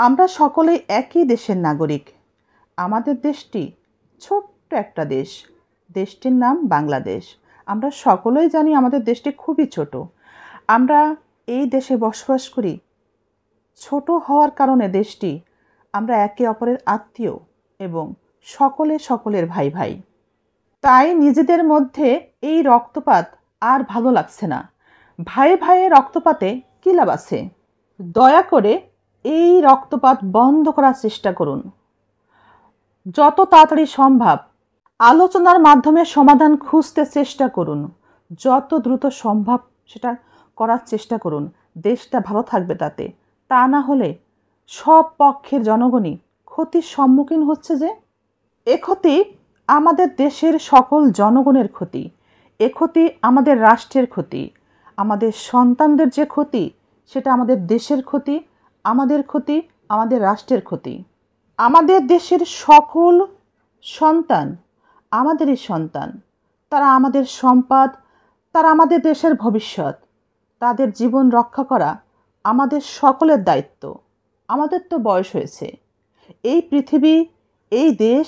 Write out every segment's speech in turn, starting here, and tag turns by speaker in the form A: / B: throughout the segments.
A: আমরা সকলেই একই দেশের নাগরিক। আমাদের দেশটি ছোট্ট একটা দেশ। দেশটির নাম বাংলাদেশ। আমরা সকলেই জানি আমাদের দেশটি খুবই ছোট। আমরা এই দেশে বসবাস করি। ছোট হওয়ার কারণে দেশটি আমরা একে অপরের আত্মীয় এবং সকলের ভাই ভাই। তাই নিজেদের মধ্যে এই রক্তপাত আর ভালো লাগছে না। ভাইয়ে ভাইয়ে রক্তপাতে কী লাভ আছে? দয়া করে এই রক্তপাত বন্ধ করার চেষ্টা করুন। যত তাড়াতাড়ি সম্ভব আলোচনার মাধ্যমে সমাধান খুঁজতে চেষ্টা করুন। যত দ্রুত সম্ভব সেটা করার চেষ্টা করুন। দেশটা ভালো থাকবে তাতে। তা না হলে সব পক্ষের জনগণই ক্ষতির সম্মুখীন হচ্ছে। যে এ ক্ষতি আমাদের দেশের সকল জনগণের ক্ষতি। এ ক্ষতি আমাদের রাষ্ট্রের ক্ষতি। আমাদের সন্তানদের যে ক্ষতি সেটা আমাদের দেশের ক্ষতি, আমাদের রাষ্ট্রের ক্ষতি। আমাদের দেশের সকল সন্তান আমাদেরই সন্তান। তারা আমাদের সম্পদ, তারা আমাদের দেশের ভবিষ্যৎ। তাদের জীবন রক্ষা করা আমাদের সকলের দায়িত্ব। আমাদের তো বয়স হয়েছে। এই পৃথিবী, এই দেশ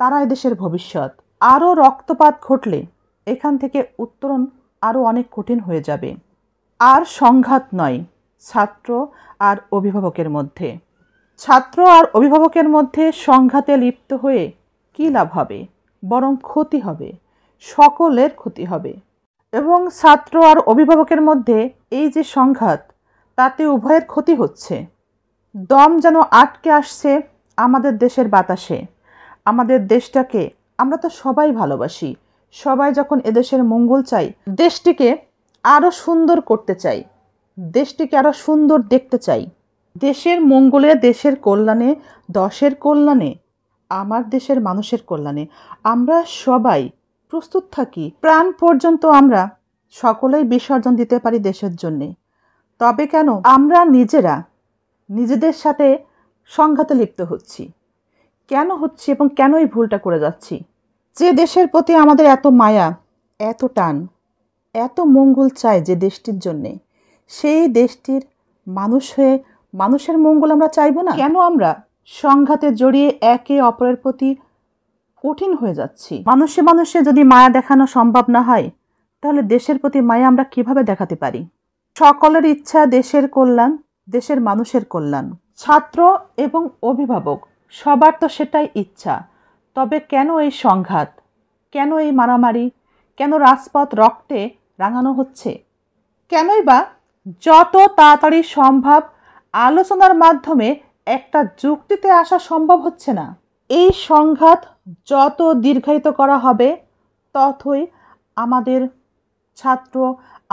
A: তারা এই দেশের ভবিষ্যৎ। আরও রক্তপাত ঘটলে এখান থেকে উত্তরণ আরও অনেক কঠিন হয়ে যাবে। আর সংঘাত নয় ছাত্র আর অভিভাবকের মধ্যে। ছাত্র আর অভিভাবকের মধ্যে সংঘাতে লিপ্ত হয়ে কী লাভ হবে? বরং ক্ষতি হবে, সকলের ক্ষতি হবে। এবং ছাত্র আর অভিভাবকের মধ্যে এই যে সংঘাত, তাতে উভয়ের ক্ষতি হচ্ছে। দম যেন আটকে আসছে আমাদের দেশের বাতাসে। আমাদের দেশটাকে আমরা তো সবাই ভালোবাসি। সবাই যখন এদেশের মঙ্গল চাই, দেশটিকে আরও সুন্দর করতে চাই, দেশটিকে আরও সুন্দর দেখতে চাই। দেশের মঙ্গলে, দেশের কল্যাণে, দশের কল্যাণে, আমার দেশের মানুষের কল্যাণে আমরা সবাই প্রস্তুত থাকি। প্রাণ পর্যন্ত আমরা সকলেই বিসর্জন দিতে পারি দেশের জন্যে। তবে কেন আমরা নিজেদের সাথে সংঘাতে লিপ্ত হচ্ছি? কেন হচ্ছি এবং কেন এই ভুলটা করে যাচ্ছি? যে দেশের প্রতি আমাদের এত মায়া, এত টান, এত মঙ্গল চায় যে দেশটির জন্যে, সেই দেশটির মানুষ হয়ে মানুষের মঙ্গল আমরা চাইব না? কেন আমরা সংঘাতে জড়িয়ে একে অপরের প্রতি কঠিন হয়ে যাচ্ছি? মানুষে যদি মায়া দেখানো সম্ভব না হয়, তাহলে দেশের প্রতি মায়া আমরা কিভাবে দেখাতে পারি? সকলের ইচ্ছা দেশের কল্যাণ, দেশের মানুষের কল্যাণ। ছাত্র এবং অভিভাবক সবার তো সেটাই ইচ্ছা। তবে কেন এই সংঘাত? কেন এই মারামারি? কেন রাজপথ রক্তে রাঙানো হচ্ছে? কেনই বা যত তাড়াতাড়ি সম্ভব আলোচনার মাধ্যমে একটা যুক্তিতে আসা সম্ভব হচ্ছে না? এই সংঘাত যত দীর্ঘায়িত করা হবে, ততই আমাদের ছাত্র,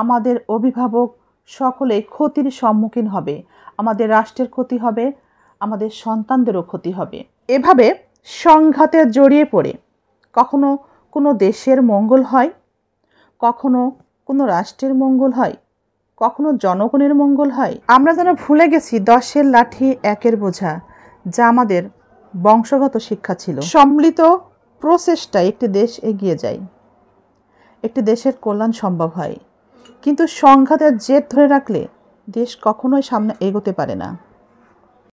A: আমাদের অভিভাবক সকলে ক্ষতির সম্মুখীন হবে। আমাদের রাষ্ট্রের ক্ষতি হবে, আমাদের সন্তানদেরও ক্ষতি হবে। এভাবে সংঘাতে জড়িয়ে পড়ে কখনো কোনো দেশের মঙ্গল হয়, কখনো কোনো রাষ্ট্রের মঙ্গল হয়, কখনো জনগণের মঙ্গল হয়। আমরা যেন ভুলে গেছি 10-এর লাঠি 1-এর বোঝা, যা আমাদের বংশগত শিক্ষা ছিল। সম্মিলিত প্রচেষ্টায় একটি দেশ এগিয়ে যায়, একটি দেশের কল্যাণ সম্ভব হয়। কিন্তু সংঘাতের জেদ ধরে রাখলে দেশ কখনোই সামনে এগোতে পারে না।